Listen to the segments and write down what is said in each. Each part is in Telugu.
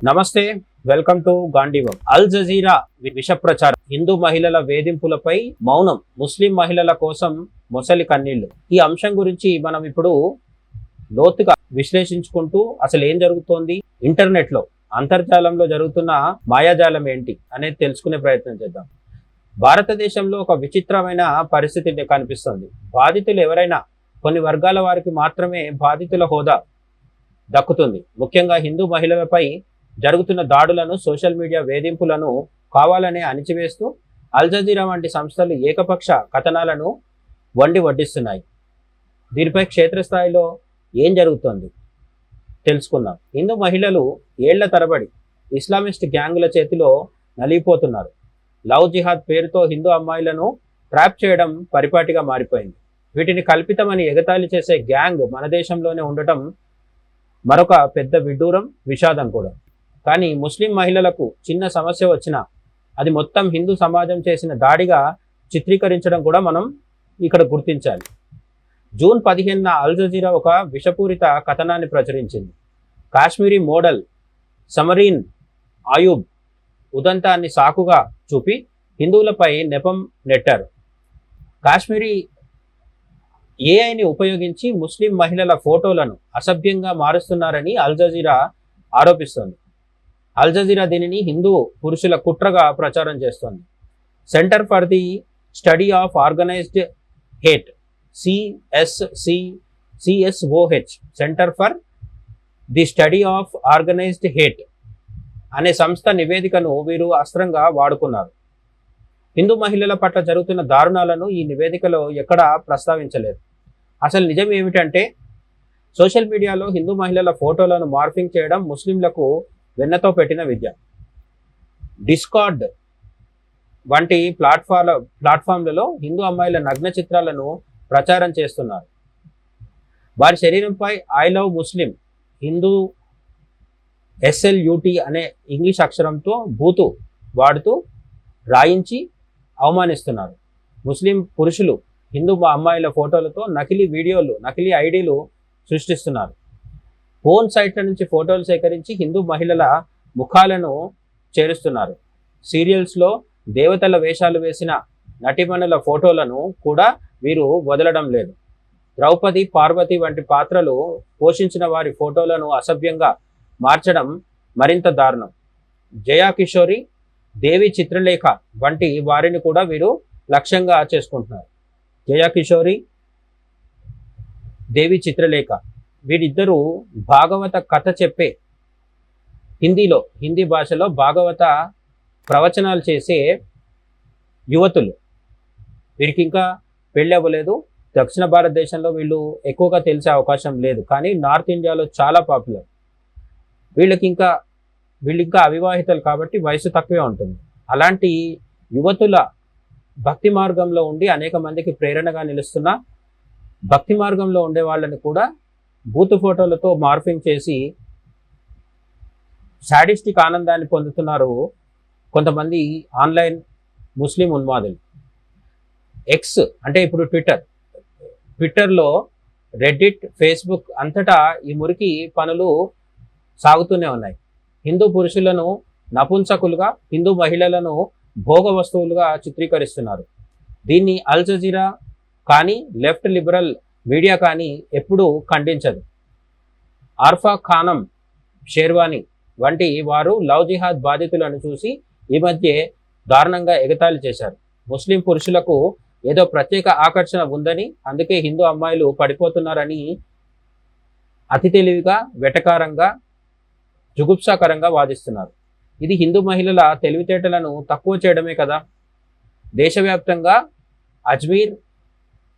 నమస్తే, వెల్కమ్ టు గాంధీవం. అల్ జజీరా విష ప్రచారం, హిందూ మహిళల వేధింపులపై మౌనం, ముస్లిం మహిళల కోసం మొసలి కన్నీళ్లు. ఈ అంశం గురించి మనం ఇప్పుడు లోతుగా విశ్లేషించుకుంటూ అసలు ఏం జరుగుతోంది, ఇంటర్నెట్ లో అంతర్జాలంలో జరుగుతున్న మాయాజాలం ఏంటి అనేది తెలుసుకునే ప్రయత్నం చేద్దాం. భారతదేశంలో ఒక విచిత్రమైన పరిస్థితి కనిపిస్తుంది. బాధితులు ఎవరైనా కొన్ని వర్గాల వారికి మాత్రమే బాధితుల హోదా దక్కుతుంది. ముఖ్యంగా హిందూ మహిళలపై జరుగుతున్న దాడులను, సోషల్ మీడియా వేధింపులను కావాలనే అణిచివేస్తూ అల్ జజీరా వంటి సంస్థలు ఏకపక్ష కథనాలను వడ్డిస్తున్నాయి. దీనిపై క్షేత్రస్థాయిలో ఏం జరుగుతోంది తెలుసుకుందాం. హిందూ మహిళలు ఏళ్ల తరబడి ఇస్లామిస్ట్ గ్యాంగుల చేతిలో నలిగిపోతున్నారు. లవ్ జిహాద్ పేరుతో హిందూ అమ్మాయిలను ట్రాప్ చేయడం పరిపాటిగా మారిపోయింది. వీటిని కల్పితమని ఎగతాళి చేసే గ్యాంగ్ మన దేశంలోనే ఉండటం మరొక పెద్ద విడ్డూరం, విషాదం కూడా. కానీ ముస్లిం మహిళలకు చిన్న సమస్య వచ్చినా అది మొత్తం హిందూ సమాజం చేసిన దాడిగా చిత్రీకరించడం కూడా మనం ఇక్కడ గుర్తించాలి. జూన్ 15న అల్ జజీరా ఒక విషపూరిత కథనాన్ని ప్రచురించింది. కాశ్మీరీ మోడల్ సమరీన్ ఆయూబ్ ఉదంతాన్ని సాకుగా చూపి హిందువులపై నెపం నెట్టారు. కాశ్మీరీ ఏఐని ఉపయోగించి ముస్లిం మహిళల ఫోటోలను అసభ్యంగా మారుస్తున్నారని అల్ జజీరా ఆరోపిస్తోంది. అల్ జజీరా దీనిని హిందూ పురుషుల కుట్రగా ప్రచారం చేస్తోంది. Centre for the study of organised hate, CSOH, centre for the study of organised hate అనే సంస్థ నివేదికను వీరు అస్త్రంగా వాడుకున్నారు. హిందూ మహిళల పట్ల జరుగుతున్న దారుణాలను ఈ నివేదికలో ఎక్కడా ప్రస్తావించలేదు. అసలు నిజం ఏమిటంటే, సోషల్ మీడియాలో హిందూ మహిళల ఫోటోలను మార్ఫింగ్ చేయడం ముస్లింలకు వెన్నతో పెట్టిన విద్య. డిస్కార్డ్ వంటి ప్లాట్ఫామ్లలో హిందూ అమ్మాయిల నగ్న చిత్రాలను ప్రచారం చేస్తున్నారు. వారి శరీరంపై I love Muslim, Hindu SLUT అనే ఇంగ్లీష్ అక్షరంతో బూతు వాడుతూ రాయించి అవమానిస్తున్నారు. ముస్లిం పురుషులు హిందూ అమ్మాయిల ఫోటోలతో నకిలీ వీడియోలు, నకిలీ ఐడీలు సృష్టిస్తున్నారు. ఫోన్ సైట్ల నుంచి ఫోటోలు సేకరించి హిందూ మహిళల ముఖాలను చేరుస్తున్నారు. సీరియల్స్లో దేవతల వేషాలు వేసిన నటిమణుల ఫోటోలను కూడా వీరు వదలడం లేదు. ద్రౌపది, పార్వతి వంటి పాత్రలు పోషించిన వారి ఫోటోలను అసభ్యంగా మార్చడం మరింత దారుణం. జయా కిషోరి, దేవి చిత్రలేఖ వంటి వారిని కూడా వీరు లక్ష్యంగా చేసుకుంటున్నారు. జయా కిషోరి, దేవి చిత్రలేఖ వీరిద్దరూ భాగవత కథ చెప్పే హిందీ భాషలో భాగవత ప్రవచనాలు చేసే యువతులు. వీరికి ఇంకా పెళ్ళి అవ్వలేదు. దక్షిణ భారతదేశంలో వీళ్ళు ఎక్కువగా తెలిసే అవకాశం లేదు, కానీ నార్త్ ఇండియాలో చాలా పాపులర్. వీళ్ళు ఇంకా అవివాహితలు కాబట్టి వయసు తక్కువే ఉంటుంది. అలాంటి యువతుల భక్తి మార్గంలో ఉండి అనేక మందికి ప్రేరణగా నిలుస్తున్న భక్తి మార్గంలో ఉండే వాళ్ళని కూడా బూతు ఫోటోలతో మార్ఫింగ్ చేసి సాడిస్టిక్ ఆనందాన్ని పొందుతున్నారు కొంతమంది ఆన్లైన్ ముస్లిం ఉన్మాదులు. ఎక్స్ అంటే ఇప్పుడు ట్విట్టర్లో, రెడ్డిట్, ఫేస్బుక్ అంతటా ఈ మురికి పనులు సాగుతూనే ఉన్నాయి. హిందూ పురుషులను నపుంసకులుగా, హిందూ మహిళలను భోగ వస్తువులుగా చిత్రీకరిస్తున్నారు. దీన్ని అల్ జజీరా కానీ, లెఫ్ట్ లిబరల్ మీడియా కానీ ఎప్పుడూ ఖండించదు. ఆర్ఫా ఖానం షేర్వానీ వంటి వారు లవ్ జిహాద్ బాధితులను చూసి ఈ మధ్య దారుణంగా ఎగతాళి చేశారు. ముస్లిం పురుషులకు ఏదో ప్రత్యేక ఆకర్షణ ఉందని, అందుకే హిందూ అమ్మాయిలు పడిపోతున్నారని అతి తెలివిగా, వెటకారంగా, జుగుప్సాకరంగా వాదిస్తున్నారు. ఇది హిందూ మహిళల తెలివితేటలను తక్కువ చేయడమే కదా. దేశవ్యాప్తంగా అజ్మీర్,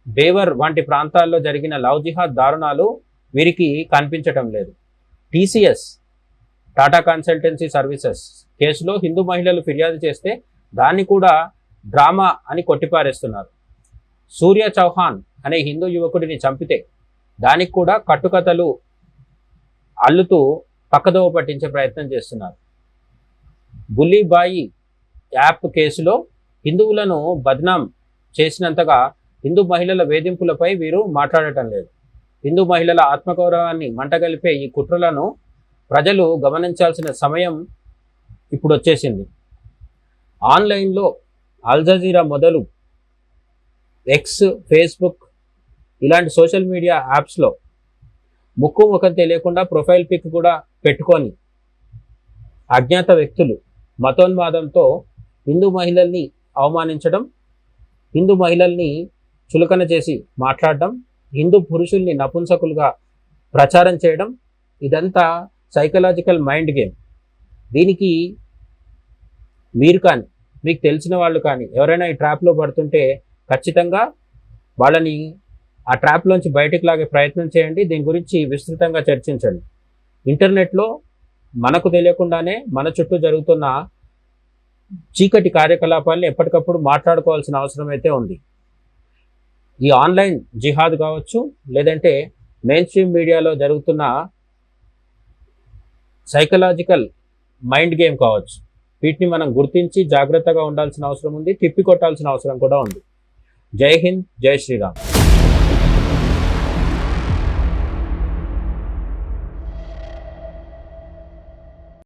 బేవర్ వంటి ప్రాంతాల్లో జరిగిన లవ్ జిహాద్ దారుణాలు వీరికి కనిపించటం లేదు. TCS, టాటా కన్సల్టెన్సీ సర్వీసెస్ కేసులో హిందూ మహిళలు ఫిర్యాదు చేస్తే దాన్ని కూడా డ్రామా అని కొట్టిపారేస్తున్నారు. సూర్య చౌహాన్ అనే హిందూ యువకుడిని చంపితే దానికి కూడా కట్టుకథలు అల్లుతూ పక్కదోవ పట్టించే ప్రయత్నం చేస్తున్నారు. బుల్లిబాయి యాప్ కేసులో హిందువులను బద్నాం చేసినంతగా హిందూ మహిళల వేధింపులపై వీరు మాట్లాడటం లేదు. హిందూ మహిళల ఆత్మగౌరవాన్ని మంటగలిపే ఈ కుట్రలను ప్రజలు గమనించాల్సిన సమయం ఇప్పుడు వచ్చేసింది. ఆన్లైన్లో అల్ జజీరా మొదలు ఎక్స్, ఫేస్బుక్ ఇలాంటి సోషల్ మీడియా యాప్స్లో ముక్కు ముఖం తెలియకుండా ప్రొఫైల్ పిక్ కూడా పెట్టుకొని అజ్ఞాత వ్యక్తులు మతోన్మాదంతో హిందూ మహిళల్ని అవమానించడం, హిందూ మహిళల్ని చులకన చేసి మాట్లాడడం, హిందూ పురుషుల్ని నపుంసకులుగా ప్రచారం చేయడం, ఇదంతా సైకలాజికల్ మైండ్ గేమ్. దీనికి మీరు కానీ మీకు తెలిసిన వాళ్ళు కానీ ఎవరైనా ఈ ట్రాప్లో పడుతుంటే ఖచ్చితంగా వాళ్ళని ఆ ట్రాప్లోంచి బయటకు లాగే ప్రయత్నం చేయండి. దీని గురించి విస్తృతంగా చర్చించండి. ఇంటర్నెట్లో మనకు తెలియకుండానే మన చుట్టూ జరుగుతున్న చీకటి కార్యకలాపాలను ఎప్పటికప్పుడు మాట్లాడుకోవాల్సిన అవసరం అయితే ఉంది. ఈ ఆన్లైన్ జిహాద్ కావచ్చు, లేదంటే మెయిన్ స్ట్రీమ్ మీడియాలో జరుగుతున్న సైకలాజికల్ మైండ్ గేమ్ కావచ్చు, వీటిని మనం గుర్తించి జాగ్రత్తగా ఉండాల్సిన అవసరం ఉంది, తిప్పికొట్టాల్సిన అవసరం కూడా ఉంది. జై హింద్, జై శ్రీరామ్.